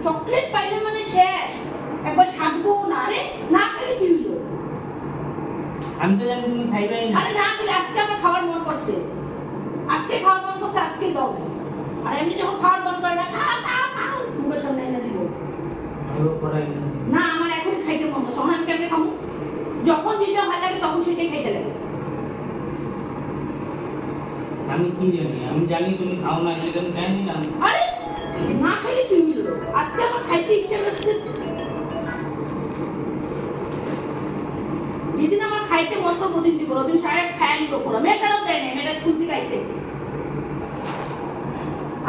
Chocolate পাইলে মানে শেষ, একবার সাধবো না। আরে না খেলে কি হইলো? আমি তো জানি তুমি খাইবাই না। আরে না খেলে আজকে আমার খাওয়ার মন করছে, আজকে খাওয়ার মন করছে, আজকে দাও। আর এমনি যখন খাওয়ার মন করে না, খাও খাও খাও মুখের সামনে এনে দিব না। আমার এখন খাইতে মন করছে, আমি কেমনে খাবো? যখন যেটা ভালো লাগে তখন সেটাই খাইতে লাগে। আমি কি জানি? আমি জানি তুমি খাও না, এর কারণে খাই নিলাম। আরে না খেলে কি হইলো? আজকে আমার খাইতে ইচ্ছা করছে। যেদিন আমার খাইতে মন করবো ওদিন দিব, ওদিন সারা খায়া নিব পুরো। মেয়েটারও দেয় না, মেয়েটা স্কুল থেকে আইছে।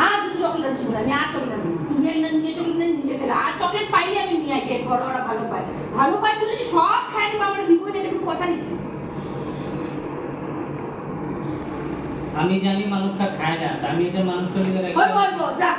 আর তুমি চকলেট ছিল না, আমি আর চকলেট নেই। তুমি একটা নিজে চকলেট নেই, নিজে খেলে। আর চকলেট পাইলে আমি নিয়ে আসি, ঘর ওরা ভালো পায়। ভালো পায় বলে সব খায় নিবো, আমার দিব না, এরকম কথা নেই। আমি জানি মানুষটা খায় না, আমি এটা মানুষটা নিয়ে রাখি। ওই বলবো যা